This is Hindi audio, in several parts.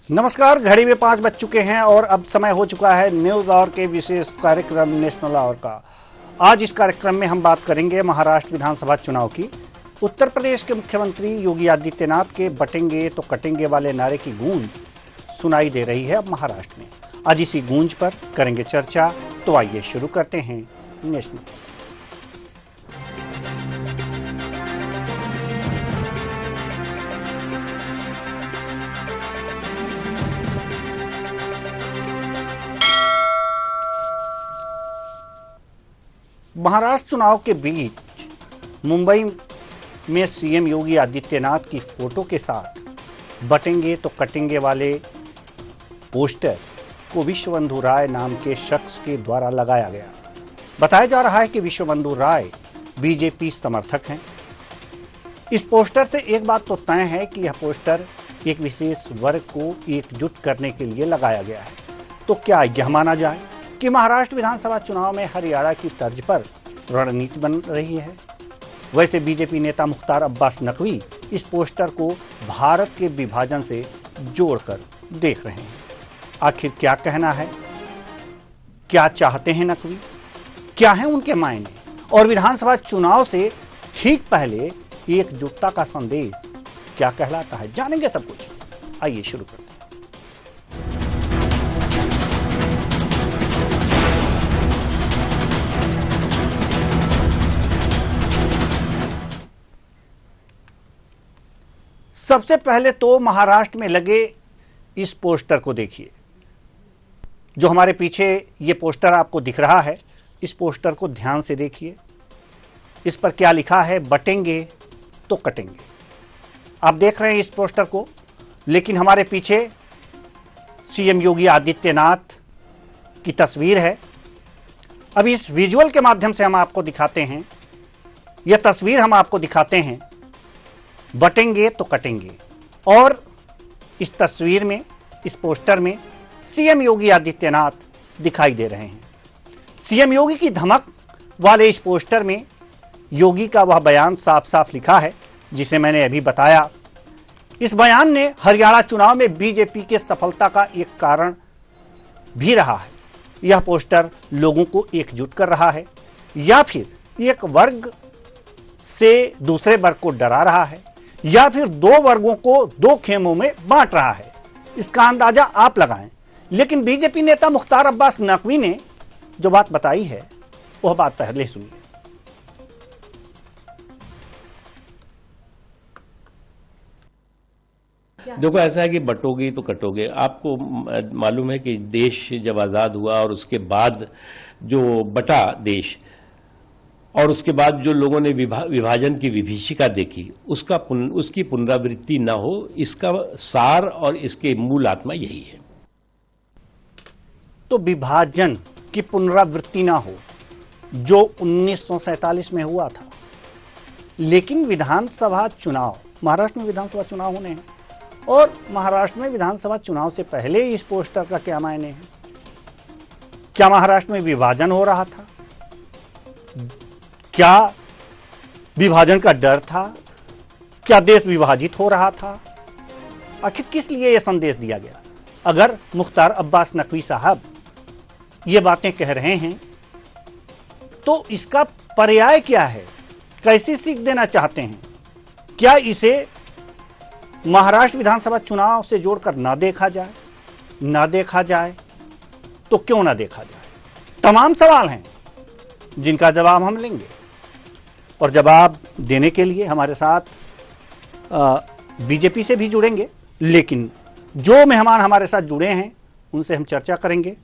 नमस्कार। घड़ी में 5 बज चुके हैं और अब समय हो चुका है न्यूज आवर के विशेष कार्यक्रम नेशनल आवर का। आज इस कार्यक्रम में हम बात करेंगे महाराष्ट्र विधानसभा चुनाव की। उत्तर प्रदेश के मुख्यमंत्री योगी आदित्यनाथ के बटेंगे तो कटेंगे वाले नारे की गूंज सुनाई दे रही है अब महाराष्ट्र में। आज इसी गूंज पर करेंगे चर्चा। तो आइए शुरू करते हैं नेशनल। महाराष्ट्र चुनाव के बीच मुंबई में सीएम योगी आदित्यनाथ की फोटो के साथ बटेंगे तो कटेंगे वाले पोस्टर को विश्वबंधु राय नाम के शख्स के द्वारा लगाया गया। बताया जा रहा है कि विश्वबंधु राय बीजेपी समर्थक हैं। इस पोस्टर से एक बात तो तय है कि यह पोस्टर एक विशेष वर्ग को एकजुट करने के लिए लगाया गया है। तो क्या यह माना जाए कि महाराष्ट्र विधानसभा चुनाव में हरियाणा की तर्ज पर रणनीति बन रही है? वैसे बीजेपी नेता मुख्तार अब्बास नकवी इस पोस्टर को भारत के विभाजन से जोड़कर देख रहे हैं। आखिर क्या कहना है, क्या चाहते हैं नकवी, क्या है उनके मायने, और विधानसभा चुनाव से ठीक पहले एकजुटता का संदेश क्या कहलाता है, जानेंगे सब कुछ। आइए शुरू करते हैं। सबसे पहले तो महाराष्ट्र में लगे इस पोस्टर को देखिए। जो हमारे पीछे ये पोस्टर आपको दिख रहा है, इस पोस्टर को ध्यान से देखिए। इस पर क्या लिखा है? बटेंगे तो कटेंगे। आप देख रहे हैं इस पोस्टर को, लेकिन हमारे पीछे सीएम योगी आदित्यनाथ की तस्वीर है। अब इस विजुअल के माध्यम से हम आपको दिखाते हैं, यह तस्वीर हम आपको दिखाते हैं, बटेंगे तो कटेंगे। और इस तस्वीर में, इस पोस्टर में सीएम योगी आदित्यनाथ दिखाई दे रहे हैं। सीएम योगी की धमक वाले इस पोस्टर में योगी का वह बयान साफ साफ लिखा है जिसे मैंने अभी बताया। इस बयान ने हरियाणा चुनाव में बीजेपी के सफलता का एक कारण भी रहा है। यह पोस्टर लोगों को एकजुट कर रहा है या फिर एक वर्ग से दूसरे वर्ग को डरा रहा है या फिर दो वर्गों को दो खेमों में बांट रहा है, इसका अंदाजा आप लगाएं। लेकिन बीजेपी नेता मुख्तार अब्बास नकवी ने जो बात बताई है वह बात पहले सुनिए। देखो, ऐसा है कि बटोगे तो कटोगे। आपको मालूम है कि देश जब आज़ाद हुआ और उसके बाद जो बटा देश और उसके बाद जो लोगों ने विभाजन की विभीषिका देखी, उसकी पुनरावृत्ति ना हो, इसका सार और इसके मूल आत्मा यही है। तो विभाजन की पुनरावृत्ति ना हो जो 1947 में हुआ था। लेकिन विधानसभा चुनाव, महाराष्ट्र में विधानसभा चुनाव होने हैं और महाराष्ट्र में विधानसभा चुनाव से पहले इस पोस्टर का क्या मायने है? क्या महाराष्ट्र में विभाजन हो रहा था? क्या विभाजन का डर था? क्या देश विभाजित हो रहा था? आखिर किस लिए यह संदेश दिया गया? अगर मुख्तार अब्बास नकवी साहब ये बातें कह रहे हैं तो इसका पर्याय क्या है? कैसी सीख देना चाहते हैं? क्या इसे महाराष्ट्र विधानसभा चुनाव से जोड़कर ना देखा जाए? ना देखा जाए तो क्यों ना देखा जाए? तमाम सवाल हैं जिनका जवाब हम लेंगे। और जवाब देने के लिए हमारे साथ बीजेपी से भी जुड़ेंगे, लेकिन जो मेहमान हमारे साथ जुड़े हैं उनसे हम चर्चा करेंगे।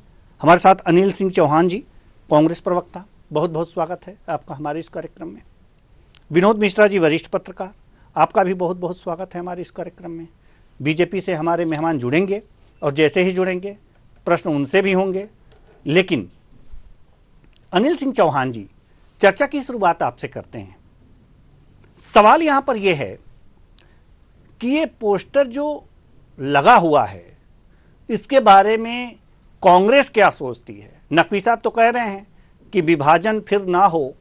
हमारे साथ अनिल सिंह चौहान जी, कांग्रेस प्रवक्ता, बहुत बहुत स्वागत है आपका हमारे इस कार्यक्रम में। विनोद मिश्रा जी, वरिष्ठ पत्रकार, आपका भी बहुत बहुत स्वागत है हमारे इस कार्यक्रम में। बीजेपी से हमारे मेहमान जुड़ेंगे और जैसे ही जुड़ेंगे प्रश्न उनसे भी होंगे। लेकिन अनिल सिंह चौहान जी, चर्चा की शुरुआत आपसे करते हैं। सवाल यहां पर यह है कि ये पोस्टर जो लगा हुआ है इसके बारे में कांग्रेस क्या सोचती है? नकवी साहब तो कह रहे हैं कि विभाजन फिर ना हो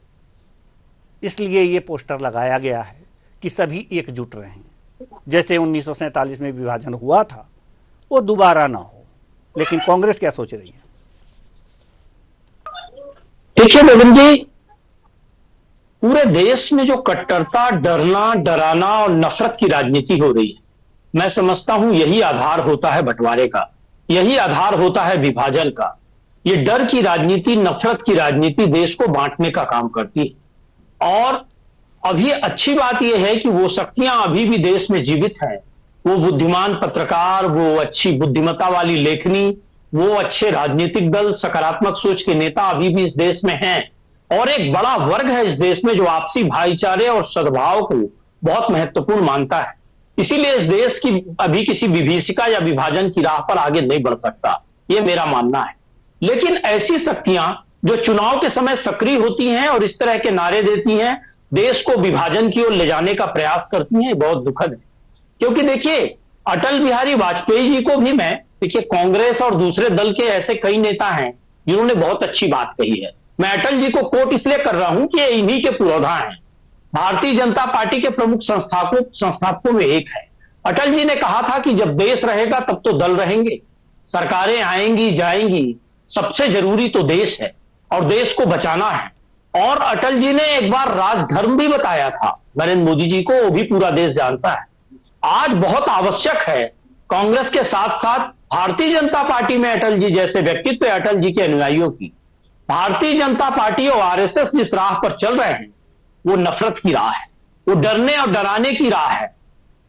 इसलिए ये पोस्टर लगाया गया है कि सभी एकजुट रहें। जैसे 1947 में विभाजन हुआ था वो दोबारा ना हो। लेकिन कांग्रेस क्या सोच रही है? देखिए नवीन जी, पूरे देश में जो कट्टरता, डरना, डराना और नफरत की राजनीति हो रही है, मैं समझता हूं यही आधार होता है बंटवारे का, यही आधार होता है विभाजन का। ये डर की राजनीति, नफरत की राजनीति देश को बांटने का काम करती है। और अभी अच्छी बात यह है कि वो शक्तियां अभी भी देश में जीवित हैं। वो बुद्धिमान पत्रकार, वो अच्छी बुद्धिमत्ता वाली लेखनी, वो अच्छे राजनीतिक दल, सकारात्मक सोच के नेता अभी भी इस देश में हैं। और एक बड़ा वर्ग है इस देश में जो आपसी भाईचारे और सद्भाव को बहुत महत्वपूर्ण मानता है। इसीलिए इस देश की अभी किसी विभीषिका या विभाजन की राह पर आगे नहीं बढ़ सकता, यह मेरा मानना है। लेकिन ऐसी शक्तियां जो चुनाव के समय सक्रिय होती हैं और इस तरह के नारे देती हैं, देश को विभाजन की ओर ले जाने का प्रयास करती हैं, बहुत दुखद है। क्योंकि देखिए, अटल बिहारी वाजपेयी जी को भी देखिए कांग्रेस और दूसरे दल के ऐसे कई नेता हैं जिन्होंने बहुत अच्छी बात कही है। मैं अटल जी को कोट इसलिए कर रहा हूं कि ये इन्हीं के पुरोधा हैं। भारतीय जनता पार्टी के प्रमुख संस्थापकों में एक है। अटल जी ने कहा था कि जब देश रहेगा तब तो दल रहेंगे, सरकारें आएंगी जाएंगी, सबसे जरूरी तो देश है और देश को बचाना है। और अटल जी ने एक बार राजधर्म भी बताया था नरेंद्र मोदी जी को, वो भी पूरा देश जानता है। आज बहुत आवश्यक है कांग्रेस के साथ साथ भारतीय जनता पार्टी में अटल जी जैसे व्यक्तित्व, अटल जी के अनुयायियों की। भारतीय जनता पार्टी और आरएसएस जिस राह पर चल रहे हैं वो नफरत की राह है, वो डरने और डराने की राह है।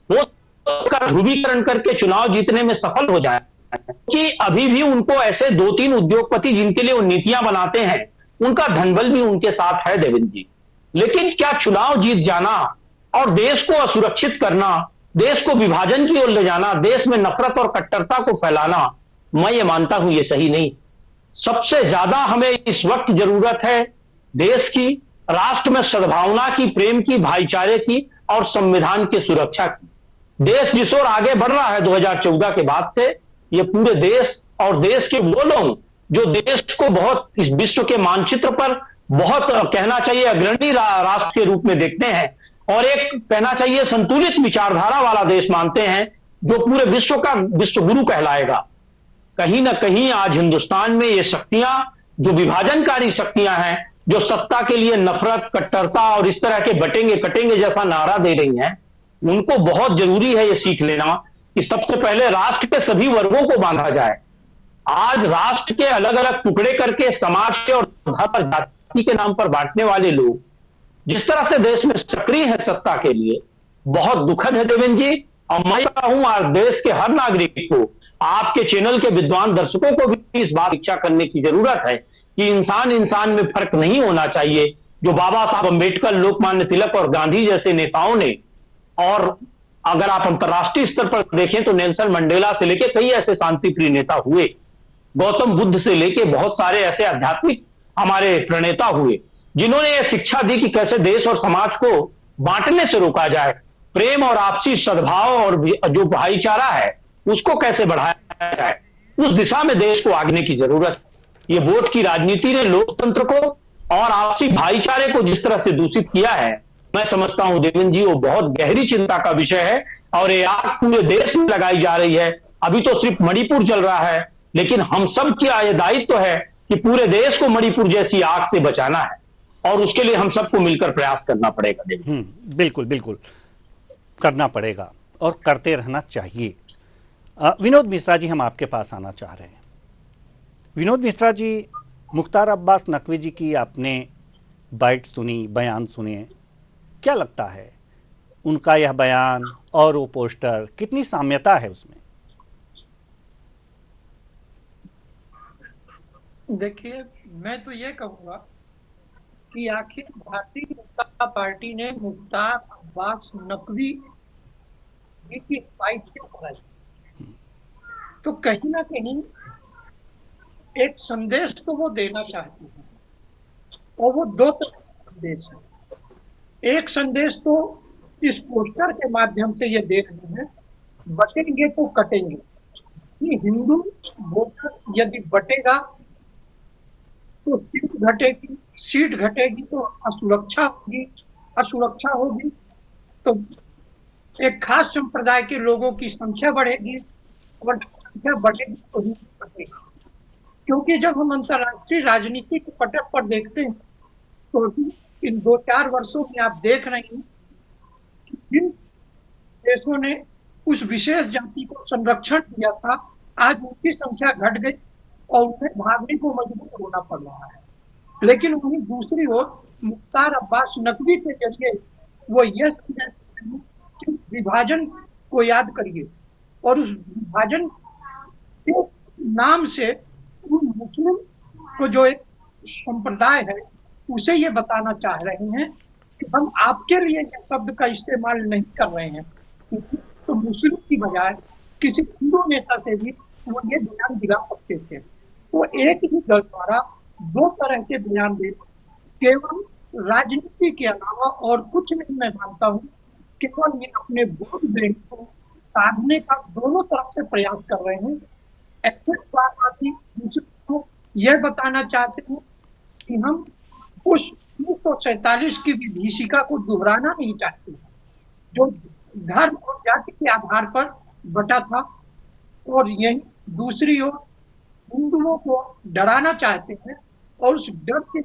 वो ध्रुवीकरण करके चुनाव जीतने में सफल हो जाए कि अभी भी उनको ऐसे 2-3 उद्योगपति जिनके लिए वो नीतियां बनाते हैं, उनका धनबल भी उनके साथ है देवेंद्र जी। लेकिन क्या चुनाव जीत जाना और देश को असुरक्षित करना, देश को विभाजन की ओर ले जाना, देश में नफरत और कट्टरता को फैलाना, मैं ये मानता हूं ये सही नहीं। सबसे ज्यादा हमें इस वक्त जरूरत है देश की, राष्ट्र में सद्भावना की, प्रेम की, भाईचारे की और संविधान की सुरक्षा की। देश जिस ओर आगे बढ़ रहा है 2014 के बाद से, ये पूरे देश और देश के वो लोग जो देश को बहुत इस विश्व के मानचित्र पर बहुत कहना चाहिए अग्रणी राष्ट्र के रूप में देखते हैं और एक कहना चाहिए संतुलित विचारधारा वाला देश मानते हैं, जो पूरे विश्व का विश्व गुरु कहलाएगा। कहीं ना कहीं आज हिंदुस्तान में ये शक्तियां जो विभाजनकारी शक्तियां हैं, जो सत्ता के लिए नफरत, कट्टरता और इस तरह के बटेंगे कटेंगे जैसा नारा दे रही हैं, उनको बहुत जरूरी है ये सीख लेना कि सबसे पहले राष्ट्र के सभी वर्गों को बांधा जाए। आज राष्ट्र के अलग अलग टुकड़े करके समाज के और धर्म और जाति के नाम पर बांटने वाले लोग जिस तरह से देश में सक्रिय है सत्ता के लिए, बहुत दुखद है देवेंद्र जी। और मैं कहूं आज देश के हर नागरिक को, आपके चैनल के विद्वान दर्शकों को भी इस बात इच्छा करने की जरूरत है कि इंसान इंसान में फर्क नहीं होना चाहिए। जो बाबा साहब अंबेडकर, लोकमान्य तिलक और गांधी जैसे नेताओं ने, और अगर आप अंतर्राष्ट्रीय स्तर पर देखें तो नेल्सन मंडेला से लेकर कई ऐसे शांतिप्रिय नेता हुए, गौतम बुद्ध से लेकर बहुत सारे ऐसे आध्यात्मिक हमारे प्रणेता हुए जिन्होंने यह शिक्षा दी कि कैसे देश और समाज को बांटने से रोका जाए, प्रेम और आपसी सद्भाव और जो भाईचारा है उसको कैसे बढ़ाया जाए, उस दिशा में देश को आगने की जरूरत है। ये वोट की राजनीति ने लोकतंत्र को और आपसी भाईचारे को जिस तरह से दूषित किया है, मैं समझता हूं देवेंद्र जी वो बहुत गहरी चिंता का विषय है और ये आग पूरे देश में लगाई जा रही है। अभी तो सिर्फ मणिपुर चल रहा है, लेकिन हम सब की ये दायित्व है कि पूरे देश को मणिपुर जैसी आग से बचाना है और उसके लिए हम सबको मिलकर प्रयास करना पड़ेगा। बिल्कुल बिल्कुल करना पड़ेगा और करते रहना चाहिए। विनोद मिश्रा जी, हम आपके पास आना चाह रहे हैं। विनोद मिश्रा जी, मुख्तार अब्बास नकवी जी की आपने बाइट सुनी, बयान सुने, क्या लगता है उनका यह बयान और वो पोस्टर, कितनी साम्यता है उसमें? देखिए, मैं तो ये कहूंगा कि आखिर भारतीय जनता पार्टी ने मुख्तार अब्बास नकवी जी की फाइट क्यों कराई? तो कहीं ना कहीं एक संदेश तो वो देना चाहती है और वो दो तरह का संदेश है। एक संदेश तो इस पोस्टर के माध्यम से ये दे रहे हैं, बटेंगे तो कटेंगे, कि हिंदू वोटर यदि बटेगा तो सीट घटेगी तो असुरक्षा होगी तो एक खास संप्रदाय के लोगों की संख्या बढ़ेगी और संख्या बढ़ेगी तो ही बढ़ेगी। क्योंकि जब हम अंतर्राष्ट्रीय राजनीति के पटल पर देखते हैं तो इन 2-4 वर्षों में आप देख रहे हैं कि जिन देशों ने उस विशेष जाति को संरक्षण दिया था, आज उनकी संख्या घट गई और उन्हें भागने को मजबूर होना पड़ रहा है। लेकिन वहीं दूसरी ओर मुख्तार अब्बास नकवी के जरिए वो ये समझाते हैं कि उस विभाजन को याद करिए और उस विभाजन के नाम से उन मुस्लिम को जो एक संप्रदाय है उसे ये बताना चाह रहे हैं कि हम आपके लिए ये शब्द का इस्तेमाल नहीं कर रहे हैं। तो मुस्लिम की बजाय किसी हिंदू नेता से भी वो ये बयान दिला सकते थे। वो एक ही दल द्वारा दो तरह के बयान दे, केवल राजनीति के अलावा और कुछ नहीं मैं मानता हूँ, केवल ये अपने वोट बैंक को साधने का दोनों तरफ से प्रयास कर रहे हैं। ऐसे स्वार्थवादी दूसरे को यह बताना चाहते हैं कि हम उस 1947 की विभीषिका को दोहराना नहीं चाहते जो धर्म और जाति के आधार पर बटा था, और यही दूसरी ओर हिंदुओं को डराना चाहते हैं और उस डर के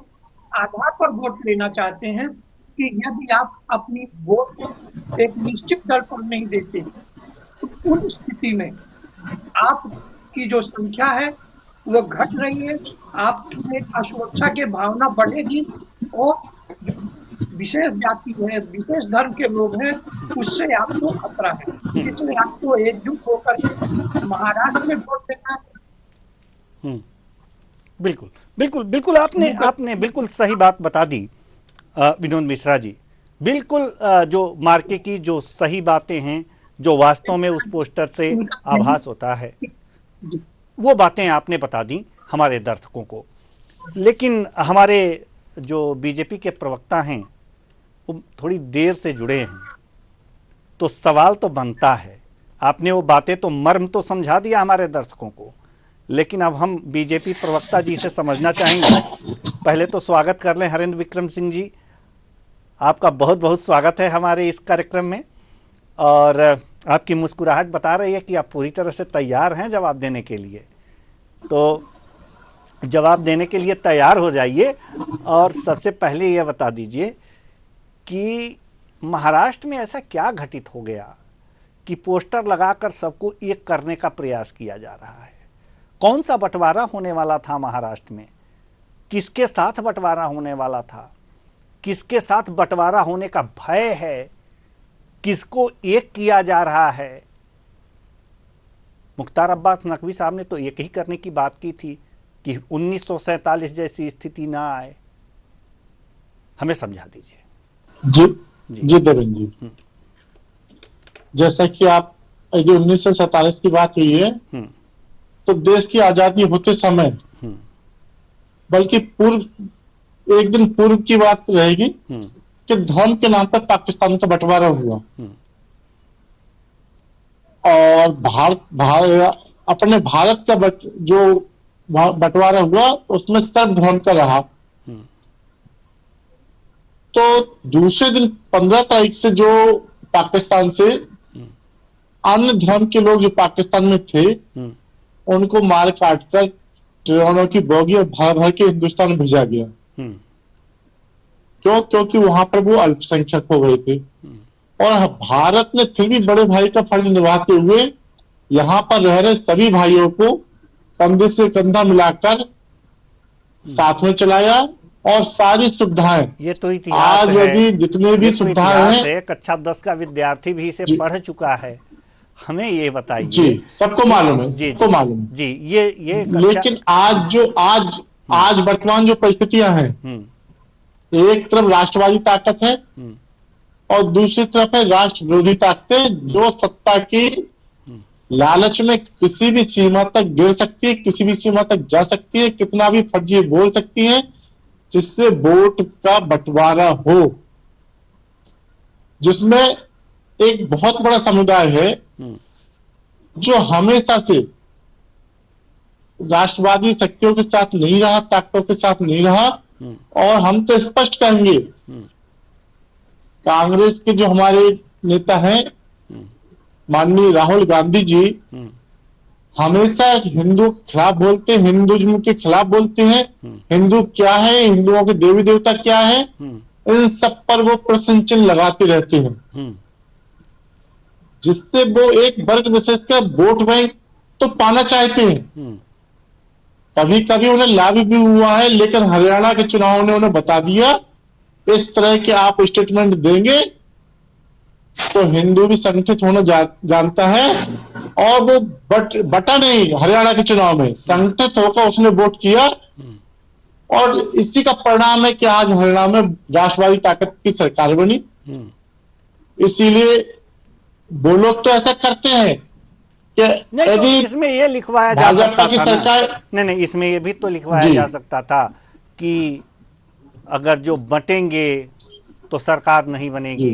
आधार पर वोट लेना चाहते हैं कि यदि आप अपनी वोट को एक निश्चित दल पर नहीं देते तो उन स्थिति में आपकी जो संख्या है वो घट रही है, आपकी असुरक्षा की भावना बढ़ेगी और जो विशेष जाति है, विशेष धर्म के लोग हैं, उससे आपको खतरा है। इसलिए आपको एकजुट होकर महाराष्ट्र में वोट देना है। बिल्कुल बिल्कुल बिल्कुल आपने बिल्कुल सही बात बता दी विनोद मिश्रा जी। बिल्कुल जो मार्के की जो सही बातें हैं, जो वास्तव में उस पोस्टर से आभास होता है, वो बातें आपने बता दी हमारे दर्शकों को। लेकिन हमारे जो बीजेपी के प्रवक्ता हैं वो थोड़ी देर से जुड़े हैं, तो सवाल तो बनता है। आपने वो बातें तो मर्म तो समझा दिया हमारे दर्शकों को, लेकिन अब हम बीजेपी प्रवक्ता जी से समझना चाहेंगे। पहले तो स्वागत कर लें हरेंद्र विक्रम सिंह जी, आपका बहुत बहुत स्वागत है हमारे इस कार्यक्रम में। और आपकी मुस्कुराहट बता रही है कि आप पूरी तरह से तैयार हैं जवाब देने के लिए। तो जवाब देने के लिए तैयार हो जाइए और सबसे पहले यह बता दीजिए कि महाराष्ट्र में ऐसा क्या घटित हो गया कि पोस्टर लगाकर सबको एक करने का प्रयास किया जा रहा है। कौन सा बंटवारा होने वाला था महाराष्ट्र में, किसके साथ बंटवारा होने वाला था, किसके साथ बंटवारा होने का भय है, किसको एक किया जा रहा है। मुख्तार अब्बास नकवी साहब ने तो एक ही करने की बात की थी कि 1947 जैसी स्थिति ना आए। हमें समझा दीजिए। जी देवेंद्र जी, जैसा कि आप 1947 की बात हुई है, तो देश की आजादी होते समय, बल्कि पूर्व एक दिन पूर्व की बात रहेगी कि धर्म के नाम पर पाकिस्तान का बंटवारा हुआ और अपने भारत का जो बंटवारा हुआ उसमें सर्व धर्म का रहा। तो दूसरे दिन 15 तारीख से जो पाकिस्तान से अन्य धर्म के लोग जो पाकिस्तान में थे उनको मार काट कर ट्रेनों की बोगी और भर भर के हिंदुस्तान भेजा गया। क्यों? क्योंकि वहां पर वो अल्पसंख्यक हो गए थे और भारत ने फिर भी बड़े भाई का फर्ज निभाते हुए यहां पर रह रहे सभी भाइयों को कंधे से कंधा मिलाकर साथ में चलाया और सारी सुविधाएं, ये तो इतिहास आज यदि जितने भी सुविधाएं हैं, कक्षा 10 का विद्यार्थी भी इसे पढ़ चुका है। हमें ये बताइए। जी, सबको मालूम है, सबको मालूम है। जी, ये लेकिन आज वर्तमान जो परिस्थितियां हैं, एक तरफ राष्ट्रवादी ताकत है और दूसरी तरफ है राष्ट्र विरोधी ताकतें जो सत्ता की लालच में किसी भी सीमा तक गिर सकती है, किसी भी सीमा तक जा सकती है, कितना भी फर्जी बोल सकती है जिससे वोट का बंटवारा हो, जिसमें एक बहुत बड़ा समुदाय है जो हमेशा से राष्ट्रवादी शक्तियों के साथ नहीं रहा, ताकतों के साथ नहीं रहा। और हम तो स्पष्ट कहेंगे, कांग्रेस के जो हमारे नेता हैं माननीय राहुल गांधी जी, हमेशा हिंदू के खिलाफ बोलते हैं, हिंदुज्म के खिलाफ बोलते हैं। हिंदू क्या है, हिंदुओं के देवी देवता क्या है, इन सब पर वो प्रश्न चिन्ह लगाते रहते हैं, जिससे वो एक वर्ग विशेष का वोट बैंक तो पाना चाहते हैं। कभी कभी उन्हें लाभ भी हुआ है, लेकिन हरियाणा के चुनाव ने उन्हें बता दिया इस तरह के आप स्टेटमेंट देंगे तो हिंदू भी संगठित होना जानता है, और वो बटा नहीं, हरियाणा के चुनाव में संगठित होकर उसने वोट किया, और इसी का परिणाम है कि आज हरियाणा में राष्ट्रवादी ताकत की सरकार बनी। इसीलिए वो लोग तो ऐसा करते हैं कि यदि इसमें ये लिखवाया जा सकता भाजपा की था सरकार, नहीं, इसमें ये भी तो लिखवाया जा सकता था कि अगर जो बटेंगे तो सरकार नहीं बनेगी,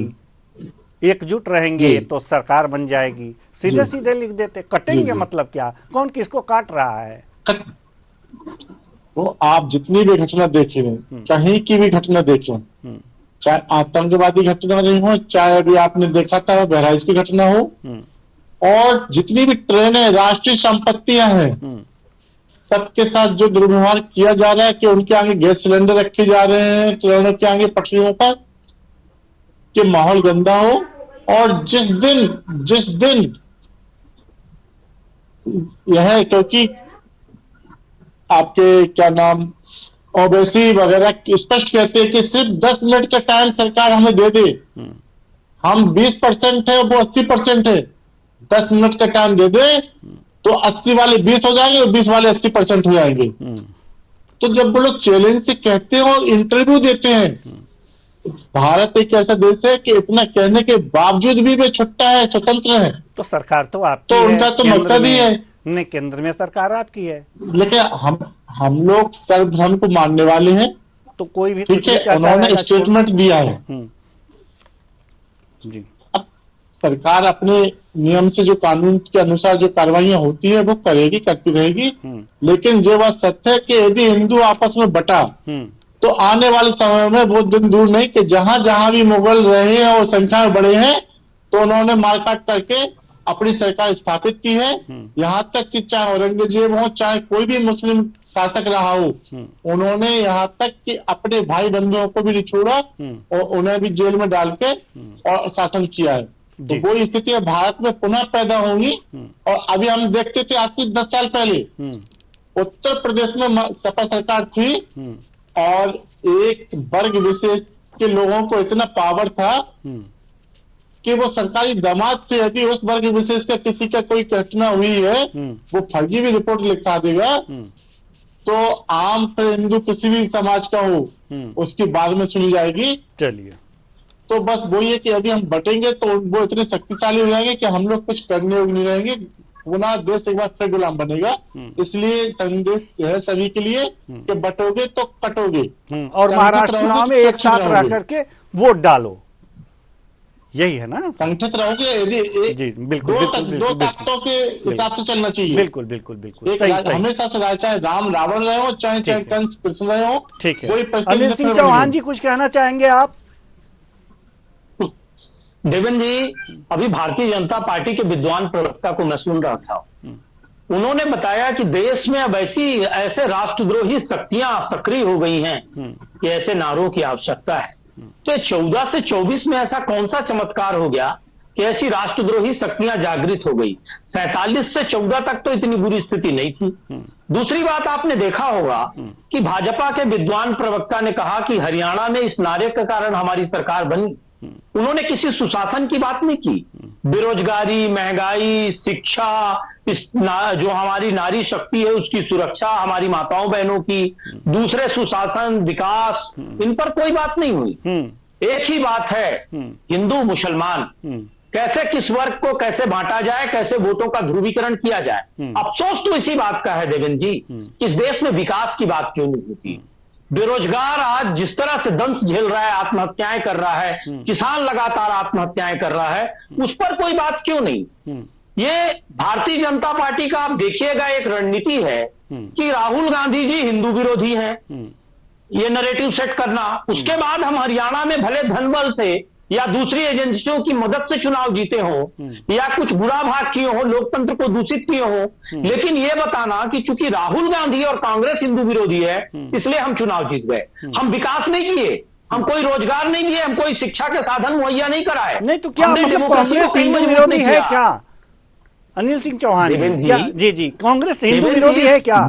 एकजुट रहेंगे तो सरकार बन जाएगी। सीधे सीधे लिख देते। कटेंगे मतलब क्या, कौन किसको काट रहा है? तो आप जितनी भी घटना देखें, कहीं की भी घटना देखें, चाहे आतंकवादी घटना नहीं हो, चाहे अभी आपने देखा था बहराइच की घटना हो, और जितनी भी ट्रेनें राष्ट्रीय संपत्तियां हैं, सबके साथ जो दुर्व्यवहार किया जा रहा है कि उनके आगे गैस सिलेंडर रखे जा रहे हैं ट्रेनों के आगे पटरियों पर, कि माहौल गंदा हो। और जिस दिन यह है, क्योंकि आपके क्या नाम ओवैसी वगैरह स्पष्ट कहते हैं कि सिर्फ 10 मिनट का टाइम सरकार हमें दे दे, हम 20% है वो 80% है, 10 मिनट का टाइम दे दे तो 80 वाले 20 हो जाएंगे और 20 वाले 80% हो जाएंगे। तो जब वो लोग चैलेंज से कहते हैं और इंटरव्यू देते हैं, भारत एक ऐसा देश है कि इतना कहने के बावजूद भी वे छुट्टा है, स्वतंत्र है। तो सरकार तो आपकी तो उनका तो मकसद ही है, नहीं, केंद्र में सरकार आपकी है, लेकिन हम लोग सर्वधर्म को मानने वाले हैं। तो कोई भी ठीक है, उन्होंने स्टेटमेंट दिया है जी। अब सरकार अपने नियम से, जो कानून के अनुसार जो कार्रवाइयां होती है वो करेगी, करती रहेगी। लेकिन ये बात सत्य है कि यदि हिंदू आपस में बटा तो आने वाले समय में बहुत दिन दूर नहीं कि जहां जहां भी मुगल रहे हैं और संख्या में बढ़े हैं, तो उन्होंने मारकाट करके अपनी सरकार स्थापित की है। यहां तक कि चाहे औरंगजेब हो, चाहे कोई भी मुस्लिम शासक रहा हो, उन्होंने यहां तक कि अपने भाई बंधुओं को भी नहीं छोड़ा और उन्हें भी जेल में डाल के और शासन किया है। तो वही स्थिति भारत में पुनः पैदा होंगी। और अभी हम देखते थे आज से 10 साल पहले उत्तर प्रदेश में सपा सरकार थी, और एक वर्ग विशेष के लोगों को इतना पावर था कि वो सरकारी दामाद थे, यदि उस वर्ग विशेष का किसी का कोई घटना हुई है, वो फर्जी भी रिपोर्ट लिखा देगा, तो आम पर हिंदू किसी भी समाज का हो उसकी बाद में सुनी जाएगी। चलिए, तो बस वही है कि यदि हम बटेंगे तो वो इतने शक्तिशाली हो जाएंगे कि हम लोग कुछ करने योग्य नहीं रहेंगे, पुनः देश एक बार फिर गुलाम बनेगा। इसलिए संदेश है सभी के लिए कि बटोगे तो कटोगे, और महाराष्ट्र चुनाव में एक साथ रह करके वोट डालो, यही है ना। संगठित रहोगे यदि जी, बिल्कुल दो ताकतों के हिसाब से चलना चाहिए। बिल्कुल बिल्कुल बिल्कुल, हमेशा से रहे, चाहे राम रावण रहे हो, चाहे कंस कृष्ण रहे हो। ठीक है, अनिल सिंह चौहान जी कुछ कहना चाहेंगे आप? देवेंद्र जी, अभी भारतीय जनता पार्टी के विद्वान प्रवक्ता को मैं सुन रहा था, उन्होंने बताया कि देश में अब ऐसे राष्ट्रद्रोही शक्तियां सक्रिय हो गई हैं कि ऐसे नारों की आवश्यकता है। तो 14 से 24 में ऐसा कौन सा चमत्कार हो गया कि ऐसी राष्ट्रद्रोही शक्तियां जागृत हो गई? 47 से 14 तक तो इतनी बुरी स्थिति नहीं थी। दूसरी बात, आपने देखा होगा कि भाजपा के विद्वान प्रवक्ता ने कहा कि हरियाणा में इस नारे के कारण हमारी सरकार बनी। उन्होंने किसी सुशासन की बात नहीं की। बेरोजगारी, महंगाई, शिक्षा, जो हमारी नारी शक्ति है उसकी सुरक्षा, हमारी माताओं बहनों की, दूसरे सुशासन, विकास, इन पर कोई बात नहीं हुई। एक ही बात है, हिंदू मुसलमान कैसे, किस वर्ग को कैसे बांटा जाए, कैसे वोटों का ध्रुवीकरण किया जाए। अफसोस तो इसी बात का है देवेंद्र जी कि इस देश में विकास की बात क्यों नहीं होती। बेरोजगार आज जिस तरह से दंश झेल रहा है, आत्महत्याएं कर रहा है, किसान लगातार आत्महत्याएं कर रहा है, उस पर कोई बात क्यों नहीं। ये भारतीय जनता पार्टी का आप देखिएगा एक रणनीति है कि राहुल गांधी जी हिंदू विरोधी हैं, ये नैरेटिव सेट करना। उसके बाद हम हरियाणा में भले धन बल से या दूसरी एजेंसियों की मदद से चुनाव जीते हों या कुछ बुरा भाग किए हों, लोकतंत्र को दूषित किए हों, लेकिन यह बताना कि चूंकि राहुल गांधी और कांग्रेस हिंदू विरोधी है इसलिए हम चुनाव जीत गए। हम विकास नहीं किए, हम कोई रोजगार नहीं दिए, हम कोई शिक्षा के साधन मुहैया नहीं कराए। नहीं तो क्या मतलब कांग्रेस हिंदू विरोधी है क्या? अनिल सिंह चौहान जी, जी कांग्रेस हिंदू विरोधी है क्या?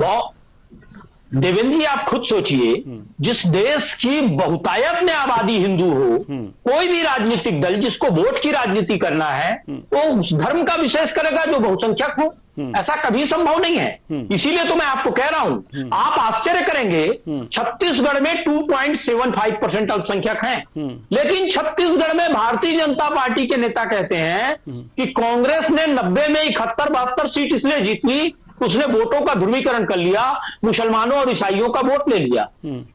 देवेंद्र जी आप खुद सोचिए, जिस देश की बहुतायत में आबादी हिंदू हो, कोई भी राजनीतिक दल जिसको वोट की राजनीति करना है वो उस धर्म का विशेष करेगा जो बहुसंख्यक हो। ऐसा कभी संभव नहीं है। इसीलिए तो मैं आपको कह रहा हूं, आप आश्चर्य करेंगे, छत्तीसगढ़ में 2.75% अल्पसंख्यक हैं, लेकिन छत्तीसगढ़ में भारतीय जनता पार्टी के नेता कहते हैं कि कांग्रेस ने 90 में 71-72 सीट इसलिए जीत ली, उसने वोटों का ध्रुवीकरण कर लिया, मुसलमानों और ईसाइयों का वोट ले लिया।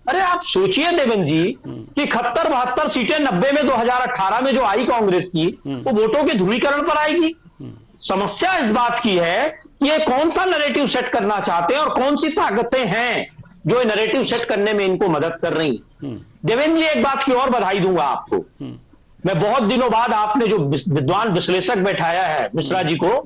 अरे आप सोचिए देवेंद्र जी कि 71-72 सीटें 90 में 2018 में जो आई कांग्रेस की, वो वोटों के ध्रुवीकरण पर आएगी। समस्या इस बात की है कि ये कौन सा नैरेटिव सेट करना चाहते हैं और कौन सी ताकतें हैं जो नैरेटिव सेट करने में इनको मदद कर रही। देवेंद्र जी एक बात की और बधाई दूंगा आपको, मैं बहुत दिनों बाद आपने जो विद्वान विश्लेषक बैठाया है मिश्रा जी को,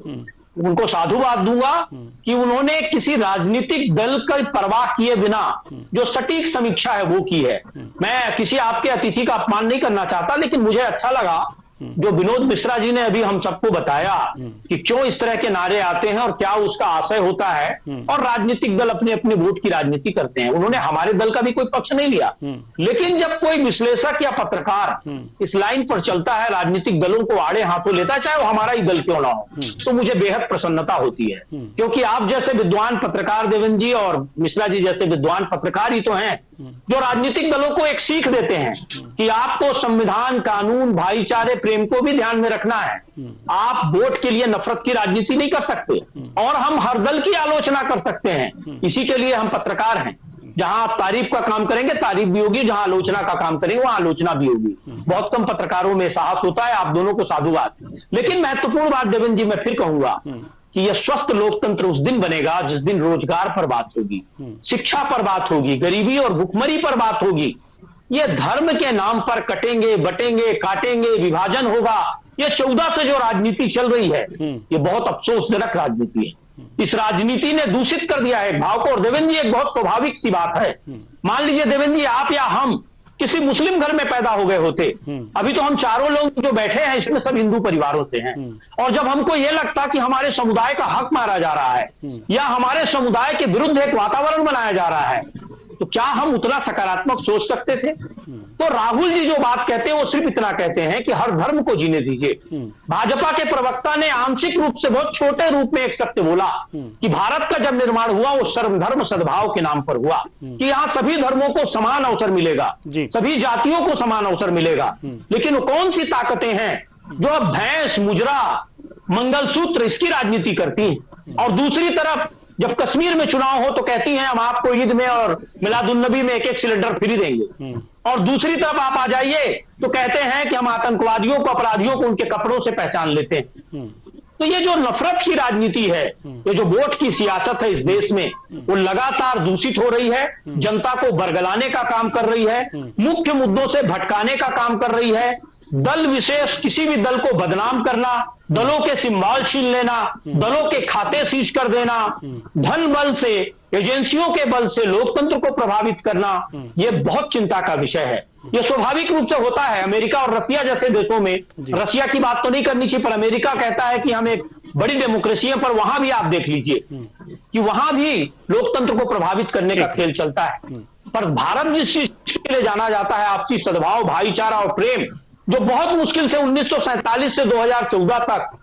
उनको साधुवाद दूंगा कि उन्होंने किसी राजनीतिक दल की परवाह किए बिना जो सटीक समीक्षा है वो की है। मैं किसी आपके अतिथि का अपमान नहीं करना चाहता, लेकिन मुझे अच्छा लगा जो विनोद मिश्रा जी ने अभी हम सबको बताया कि क्यों इस तरह के नारे आते हैं और क्या उसका आशय होता है, और राजनीतिक दल अपने अपने वोट की राजनीति करते हैं। उन्होंने हमारे दल का भी कोई पक्ष नहीं लिया, लेकिन जब कोई विश्लेषक या पत्रकार इस लाइन पर चलता है, राजनीतिक दलों को आड़े हाथों लेता है, चाहे वो हमारा ही दल क्यों ना हो, तो मुझे बेहद प्रसन्नता होती है। क्योंकि आप जैसे विद्वान पत्रकार देवेंद्र जी और मिश्रा जी जैसे विद्वान पत्रकार ही तो हैं जो राजनीतिक दलों को एक सीख देते हैं कि आपको संविधान, कानून, भाईचारे, प्रेम को भी ध्यान में रखना है। आप वोट के लिए नफरत की राजनीति नहीं कर सकते, और हम हर दल की आलोचना कर सकते हैं। इसी के लिए हम पत्रकार हैं। जहां आप तारीफ का काम करेंगे तारीफ भी होगी, जहां आलोचना का काम करेंगे वहां आलोचना भी होगी। बहुत कम पत्रकारों में साहस होता है। आप दोनों को साधुवाद। लेकिन महत्वपूर्ण बात देवेंद्र जी मैं फिर कहूंगा कि यह स्वस्थ लोकतंत्र उस दिन बनेगा जिस दिन रोजगार पर बात होगी, शिक्षा पर बात होगी, गरीबी और भुखमरी पर बात होगी। ये धर्म के नाम पर कटेंगे, बटेंगे, काटेंगे, विभाजन होगा। ये 14 से जो राजनीति चल रही है ये बहुत अफसोसजनक राजनीति है। इस राजनीति ने दूषित कर दिया है भाव को। और देवेंद्र जी एक बहुत स्वाभाविक सी बात है, मान लीजिए देवेंद्र जी आप या हम किसी मुस्लिम घर में पैदा हो गए होते, अभी तो हम चारों लोग जो बैठे हैं इसमें सब हिंदू परिवारों से हैं, और जब हमको यह लगता कि हमारे समुदाय का हक मारा जा रहा है या हमारे समुदाय के विरुद्ध एक वातावरण बनाया जा रहा है, तो क्या हम उतना सकारात्मक सोच सकते थे? तो राहुल जी जो बात कहते हैं वो सिर्फ इतना कहते हैं कि हर धर्म को जीने दीजिए। भाजपा के प्रवक्ता ने आंशिक रूप से बहुत छोटे रूप में एक सत्य बोला कि भारत का जब निर्माण हुआ वो सर्वधर्म सद्भाव के नाम पर हुआ, कि यहाँ सभी धर्मों को समान अवसर मिलेगा, सभी जातियों को समान अवसर मिलेगा। लेकिन कौन सी ताकतें हैं जो अब भैंस, मुजरा, मंगलसूत्र इसकी राजनीति करती हैं, और दूसरी तरफ जब कश्मीर में चुनाव हो तो कहती हैं हम आपको ईद में और मिलादुन्नबी में 1-1 सिलेंडर फ्री देंगे, और दूसरी तरफ आप आ जाइए तो कहते हैं कि हम आतंकवादियों को, अपराधियों को उनके कपड़ों से पहचान लेते हैं। तो ये जो नफरत की राजनीति है, ये जो वोट की सियासत है इस देश में, वो लगातार दूषित हो रही है, जनता को बरगलाने का काम कर रही है, मुख्य मुद्दों से भटकाने का काम कर रही है, दल विशेष किसी भी दल को बदनाम करना, दलों के सिंबल छीन लेना, दलों के खाते सीज कर देना, धन बल से, एजेंसियों के बल से लोकतंत्र को प्रभावित करना, यह बहुत चिंता का विषय है। यह स्वाभाविक रूप से होता है। अमेरिका और रसिया जैसे देशों में, रसिया की बात तो नहीं करनी चाहिए, पर अमेरिका कहता है कि हम एक बड़ी डेमोक्रेसी है, पर वहां भी आप देख लीजिए कि वहां भी लोकतंत्र को प्रभावित करने का खेल चलता है। पर भारत जिस चीज के लिए जाना जाता है, आपसी सद्भाव, भाईचारा और प्रेम, जो बहुत मुश्किल से 1947 से 2014 तक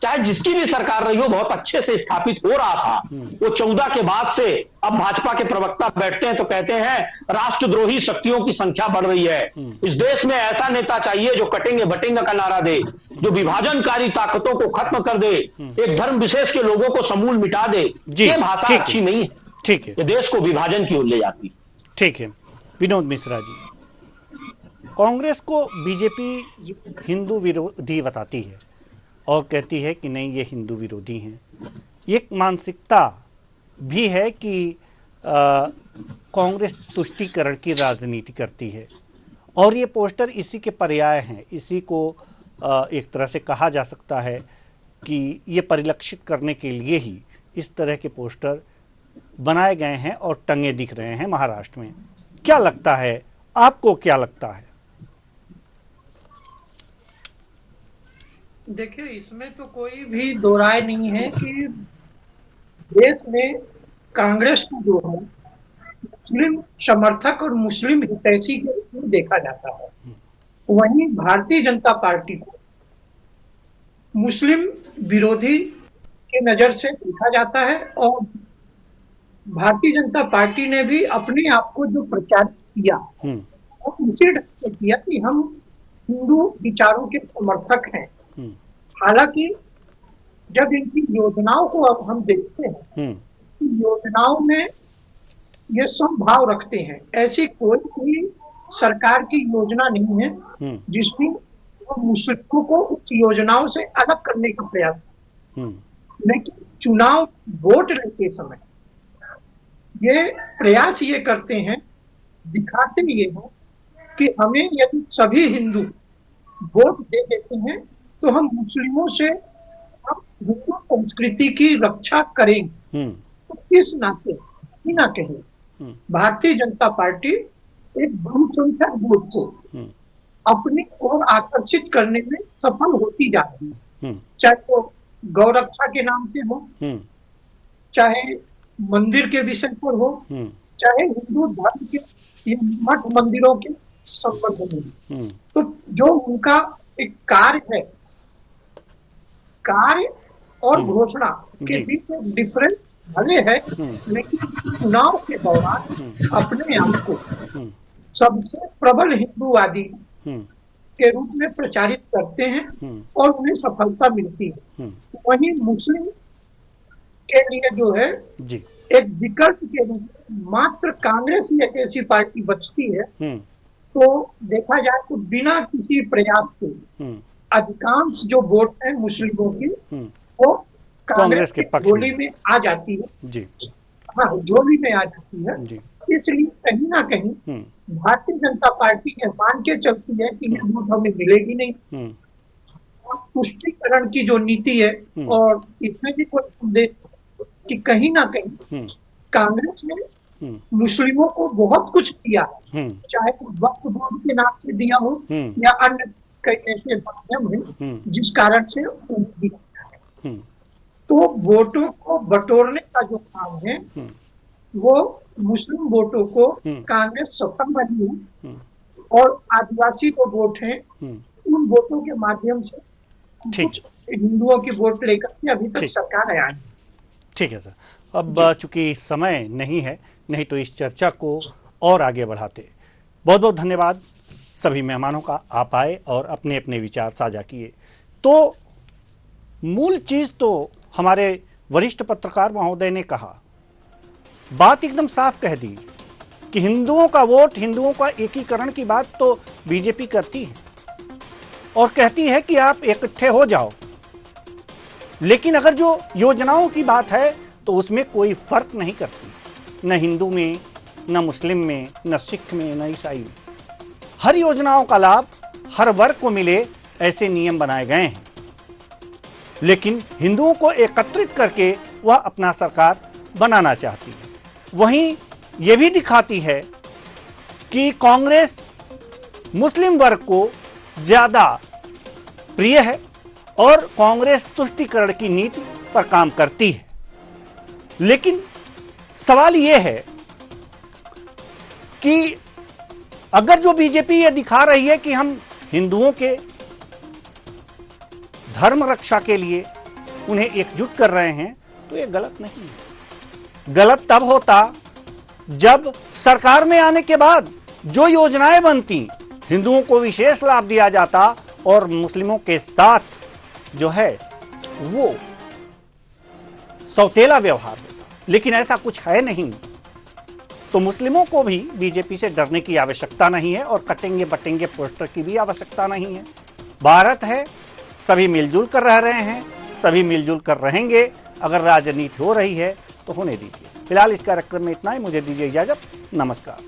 चाहे जिसकी भी सरकार रही हो बहुत अच्छे से स्थापित हो रहा था, वो 14 के बाद से अब भाजपा के प्रवक्ता बैठते हैं तो कहते हैं राष्ट्रद्रोही शक्तियों की संख्या बढ़ रही है, इस देश में ऐसा नेता चाहिए जो कटेंगे बटेंगे का नारा दे, जो विभाजनकारी ताकतों को खत्म कर दे, एक धर्म विशेष के लोगों को समूल मिटा दे। ये भाषा अच्छी नहीं है, ठीक है, ये देश को विभाजन की ओर ले जाती। ठीक है विनोद मिश्रा जी, कांग्रेस को बीजेपी हिंदू विरोधी बताती है और कहती है कि नहीं ये हिंदू विरोधी हैं। एक मानसिकता भी है कि कांग्रेस तुष्टीकरण की राजनीति करती है और ये पोस्टर इसी के पर्याय हैं। इसी को एक तरह से कहा जा सकता है कि ये परिलक्षित करने के लिए ही इस तरह के पोस्टर बनाए गए हैं और टंगे दिख रहे हैं महाराष्ट्र में। क्या लगता है आपको, क्या लगता है? देखिए, इसमें तो कोई भी दो राय नहीं है कि देश में कांग्रेस को जो है मुस्लिम समर्थक और मुस्लिम हितैषी के रूप में देखा जाता है, वहीं भारतीय जनता पार्टी को मुस्लिम विरोधी के नजर से देखा जाता है। और भारतीय जनता पार्टी ने भी अपने आप को जो प्रचार किया वो इसी ढंग से किया कि हम हिंदू विचारों के समर्थक हैं। हालांकि जब इनकी योजनाओं को अब हम देखते हैं, योजनाओं में ये सब भाव रखते हैं। ऐसी कोई भी सरकार की योजना नहीं है जिसमें वो मुस्लिमों को उस योजनाओं से अलग करने का प्रयास। लेकिन चुनाव वोट लेते समय ये प्रयास ये करते हैं, दिखाते ये हैं कि हमें यदि सभी हिंदू वोट दे देते हैं तो हम मुस्लिमों से हम हिंदू संस्कृति की रक्षा करेंगे। तो इस नाते कहीं ना कहीं भारतीय जनता पार्टी एक बहुसंख्यक वोट को अपनी ओर आकर्षित करने में सफल होती जा रही है, चाहे वो गौरक्षा के नाम से हो, चाहे मंदिर के विषय पर हो, चाहे हिंदू धर्म के मठ मंदिरों के संबंध में। तो जो उनका एक कार्य है, कार्य और घोषणा के बीच एक डिफरेंस भले है, लेकिन चुनाव के दौरान अपने आप को सबसे प्रबल हिंदूवादी के रूप में प्रचारित करते हैं और उन्हें सफलता मिलती है। वहीं मुस्लिम के लिए जो है जी एक विकल्प के रूप में मात्र कांग्रेस ही एक ऐसी पार्टी बचती है। तो देखा जाए तो बिना किसी प्रयास के अधिकांश जो वोट है मुस्लिमों की वो कांग्रेस के झोली में आ जाती है। जी हाँ, झोली में आ जाती है जी। इसलिए कहीं ना कहीं भारतीय जनता पार्टी ये मान के चलती है कि ये वोट हमें मिलेगी नहीं। और तुष्टीकरण की जो नीति है, और इसमें भी कोई संदेश कि कहीं ना कहीं कांग्रेस ने मुस्लिमों को बहुत कुछ दिया है, चाहे वक्फ बोर्ड के नाम से दिया हो या अन्य कई ऐसे माध्यम है जिस कारण से उन्हें दिया है। तो वोटों को बटोरने का जो काम है वो मुस्लिम वोटों को कांग्रेस सफल बनी है, और आदिवासी जो वोट हैं उन वोटों के माध्यम से कुछ हिंदुओं की वोट लेकर के अभी तक सरकार है। ठीक है सर, अब चूंकि समय नहीं है, नहीं तो इस चर्चा को और आगे बढ़ाते। बहुत बहुत धन्यवाद सभी मेहमानों का, आप आए और अपने अपने विचार साझा किए। तो मूल चीज तो हमारे वरिष्ठ पत्रकार महोदय ने कहा, बात एकदम साफ कह दी कि हिंदुओं का वोट, हिंदुओं का एकीकरण की बात तो बीजेपी करती है और कहती है कि आप इकट्ठे हो जाओ, लेकिन अगर जो योजनाओं की बात है तो उसमें कोई फर्क नहीं करती, न हिंदू में, न मुस्लिम में, न सिख में, न ईसाई में। हर योजनाओं का लाभ हर वर्ग को मिले, ऐसे नियम बनाए गए हैं। लेकिन हिंदुओं को एकत्रित करके वह अपना सरकार बनाना चाहती है। वहीं यह भी दिखाती है कि कांग्रेस मुस्लिम वर्ग को ज्यादा प्रिय है और कांग्रेस तुष्टीकरण की नीति पर काम करती है। लेकिन सवाल यह है कि अगर जो बीजेपी ये दिखा रही है कि हम हिंदुओं के धर्म रक्षा के लिए उन्हें एकजुट कर रहे हैं, तो ये गलत नहीं है। गलत तब होता जब सरकार में आने के बाद जो योजनाएं बनती, हिंदुओं को विशेष लाभ दिया जाता और मुस्लिमों के साथ जो है वो सौतेला व्यवहार होता। लेकिन ऐसा कुछ है नहीं, तो मुस्लिमों को भी बीजेपी से डरने की आवश्यकता नहीं है और कटेंगे बटेंगे पोस्टर की भी आवश्यकता नहीं है। भारत है, सभी मिलजुल कर रह रहे हैं, सभी मिलजुल कर रहेंगे। अगर राजनीति हो रही है तो होने दीजिए। फिलहाल इस कार्यक्रम में इतना ही, मुझे दीजिए इजाजत। नमस्कार।